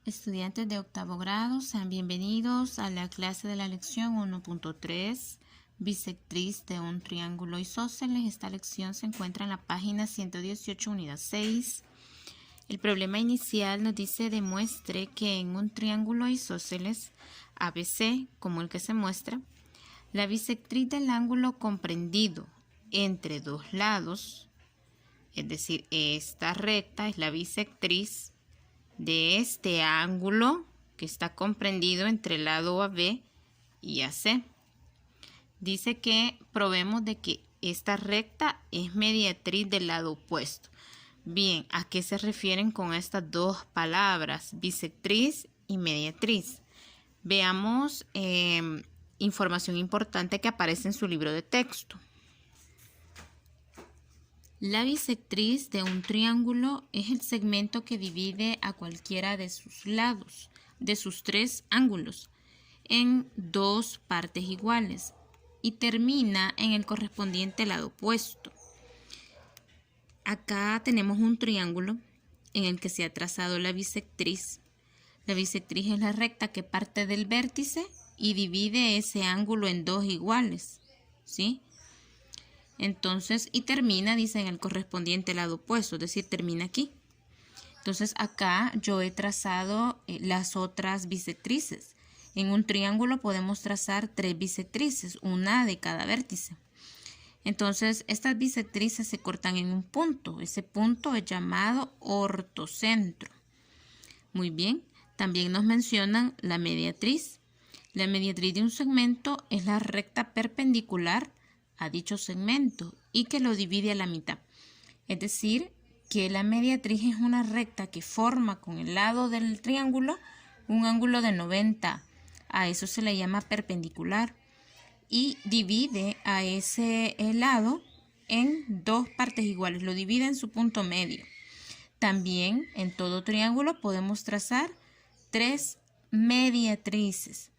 Estudiantes de octavo grado, sean bienvenidos a la clase de la lección 1.3, bisectriz de un triángulo isósceles. Esta lección se encuentra en la página 118, unidad 6. El problema inicial nos dice: demuestre que en un triángulo isósceles ABC, como el que se muestra, la bisectriz del ángulo comprendido entre dos lados, es decir, esta recta es la bisectriz de este ángulo que está comprendido entre el lado AB y AC. Dice que probemos de que esta recta es mediatriz del lado opuesto. Bien, ¿a qué se refieren con estas dos palabras, bisectriz y mediatriz? Veamos información importante que aparece en su libro de texto. La bisectriz de un triángulo es el segmento que divide a cualquiera de sus lados, de sus tres ángulos, en dos partes iguales y termina en el correspondiente lado opuesto. Acá tenemos un triángulo en el que se ha trazado la bisectriz. La bisectriz es la recta que parte del vértice y divide ese ángulo en dos iguales, ¿sí? Entonces, y termina, dice, en el correspondiente lado opuesto, es decir, termina aquí. Entonces, acá yo he trazado las otras bisectrices. En un triángulo podemos trazar tres bisectrices, una de cada vértice. Entonces, estas bisectrices se cortan en un punto. Ese punto es llamado ortocentro. Muy bien, también nos mencionan la mediatriz. La mediatriz de un segmento es la recta perpendicular a dicho segmento y que lo divide a la mitad. Es decir, que la mediatriz es una recta que forma con el lado del triángulo un ángulo de 90. A eso se le llama perpendicular y divide a ese lado en dos partes iguales, lo divide en su punto medio. También en todo triángulo podemos trazar tres mediatrices.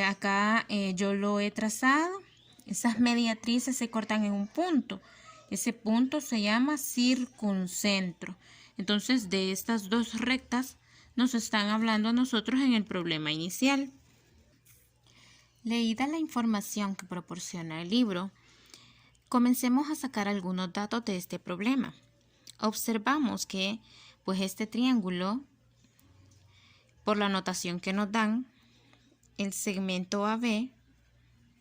Acá yo lo he trazado. Esas mediatrices se cortan en un punto. Ese punto se llama circuncentro. Entonces, de estas dos rectas nos están hablando a nosotros en el problema inicial. Leída la información que proporciona el libro, comencemos a sacar algunos datos de este problema. Observamos que, pues, este triángulo, por la notación que nos dan, el segmento AB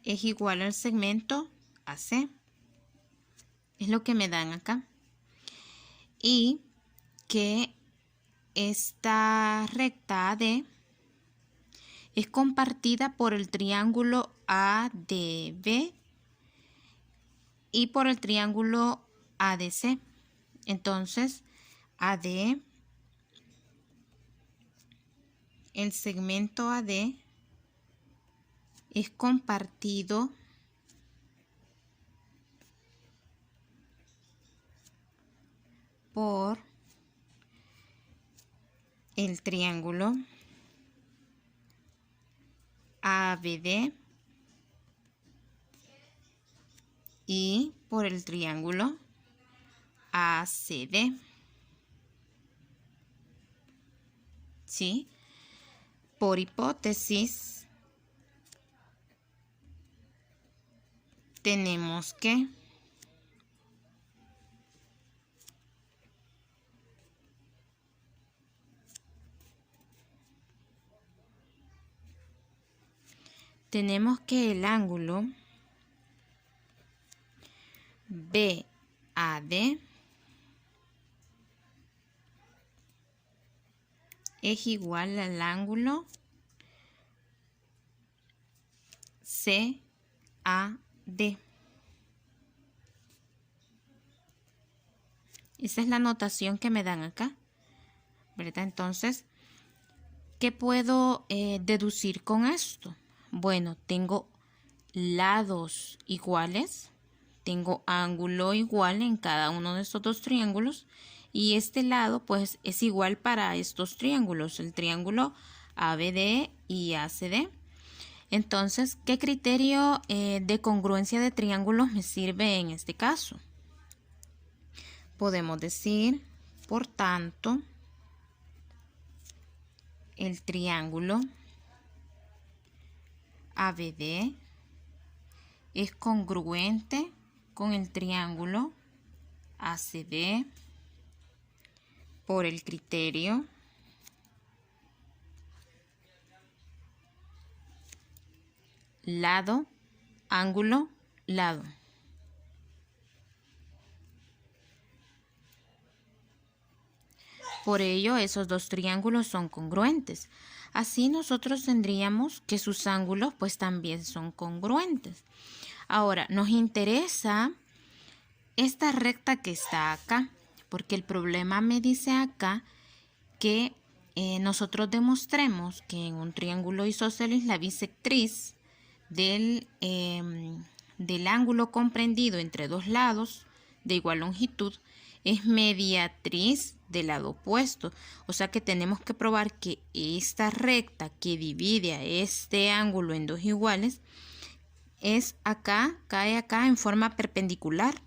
es igual al segmento AC. Es lo que me dan acá. Y que esta recta AD es compartida por el triángulo ADB y por el triángulo ADC. Entonces, AD, el segmento AD es compartido por el triángulo ABD y por el triángulo ACD. ¿Sí? Por hipótesis, tenemos que el ángulo BAD es igual al ángulo CAD. Esa es la notación que me dan acá, ¿verdad? Entonces, ¿qué puedo deducir con esto? Bueno, tengo lados iguales, tengo ángulo igual en cada uno de estos dos triángulos y este lado pues es igual para estos triángulos, el triángulo ABD y ACD. Entonces, ¿qué criterio de congruencia de triángulos me sirve en este caso? Podemos decir, por tanto, el triángulo ABD es congruente con el triángulo ACD por el criterio lado, ángulo, lado. Por ello, esos dos triángulos son congruentes. Así nosotros tendríamos que sus ángulos pues también son congruentes. Ahora, nos interesa esta recta que está acá, porque el problema me dice acá que nosotros demostremos que en un triángulo isósceles la bisectriz del ángulo comprendido entre dos lados de igual longitud es mediatriz del lado opuesto. O sea que tenemos que probar que esta recta que divide a este ángulo en dos iguales es acá, cae acá en forma perpendicular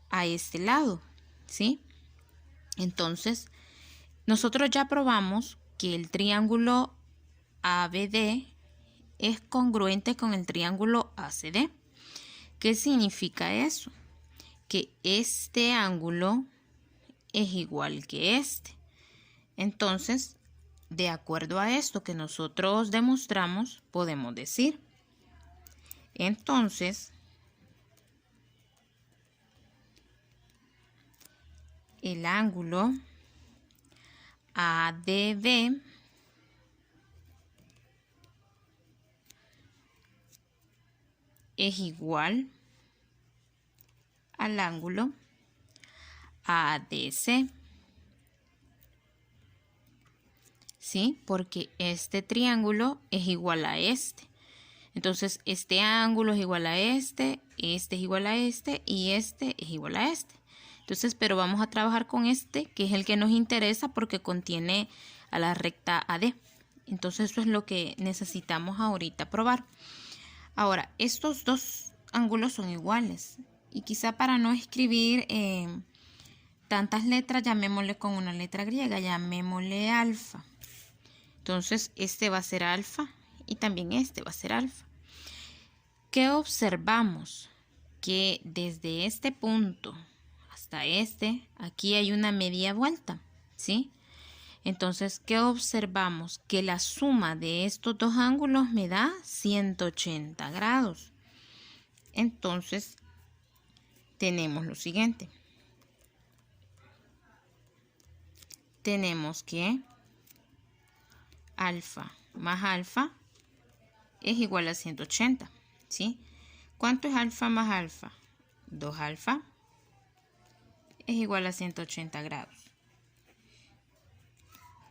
a este lado, ¿sí? Entonces, nosotros ya probamos que el triángulo ABD es congruente con el triángulo ACD. ¿Qué significa eso? Que este ángulo es igual que este. Entonces, de acuerdo a esto que nosotros demostramos, podemos decir, entonces, el ángulo ADB es igual al ángulo ADC. ¿Sí? Porque este triángulo es igual a este. Entonces, este ángulo es igual a este es igual a este y este es igual a este. Entonces, pero vamos a trabajar con este, que es el que nos interesa porque contiene a la recta AD. Entonces, eso es lo que necesitamos ahorita probar. Ahora, estos dos ángulos son iguales. Y quizá para no escribir tantas letras, llamémosle con una letra griega, llamémosle alfa. Entonces, este va a ser alfa y también este va a ser alfa. ¿Qué observamos? Que desde este punto hasta este, aquí hay una media vuelta, ¿sí? Entonces, ¿qué observamos? Que la suma de estos dos ángulos me da 180 grados. Entonces, tenemos lo siguiente. Tenemos que alfa más alfa es igual a 180, ¿sí? ¿Cuánto es alfa más alfa? 2 alfa es igual a 180 grados.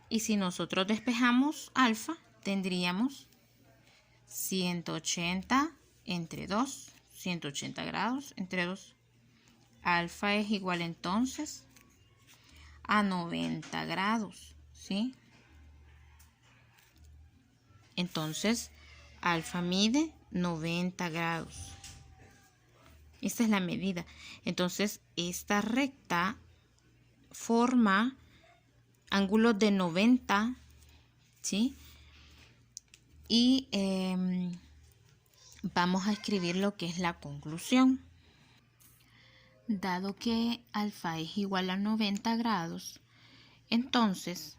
Y si nosotros despejamos alfa, tendríamos 180 entre 2, 180 grados entre 2. Alfa es igual entonces a 90 grados, ¿sí? Entonces, alfa mide 90 grados. Esta es la medida. Entonces, esta recta forma ángulos de 90, ¿sí? Y vamos a escribir lo que es la conclusión. Dado que alfa es igual a 90 grados, entonces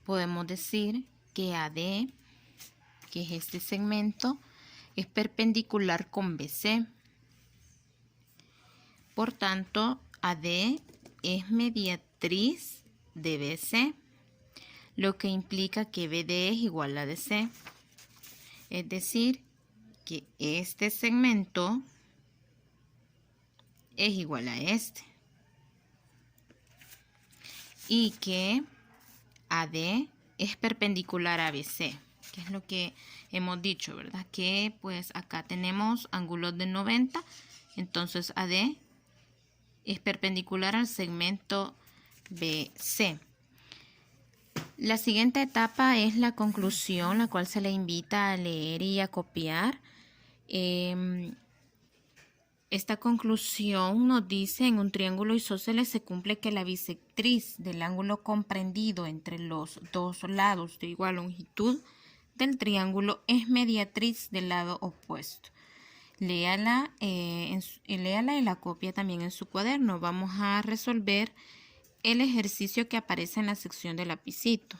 podemos decir que AD, que es este segmento, es perpendicular con BC. Por tanto, AD es mediatriz de BC, lo que implica que BD es igual a DC. Es decir, que este segmento es igual a este. Y que AD es perpendicular a BC, que es lo que hemos dicho, ¿verdad? Que pues acá tenemos ángulos de 90, entonces AD es perpendicular al segmento BC. La siguiente etapa es la conclusión, la cual se le invita a leer y a copiar. Esta conclusión nos dice: en un triángulo isósceles se cumple que la bisectriz del ángulo comprendido entre los dos lados de igual longitud del triángulo es mediatriz del lado opuesto. Léala y la copia también en su cuaderno. Vamos a resolver el ejercicio que aparece en la sección de lapicito.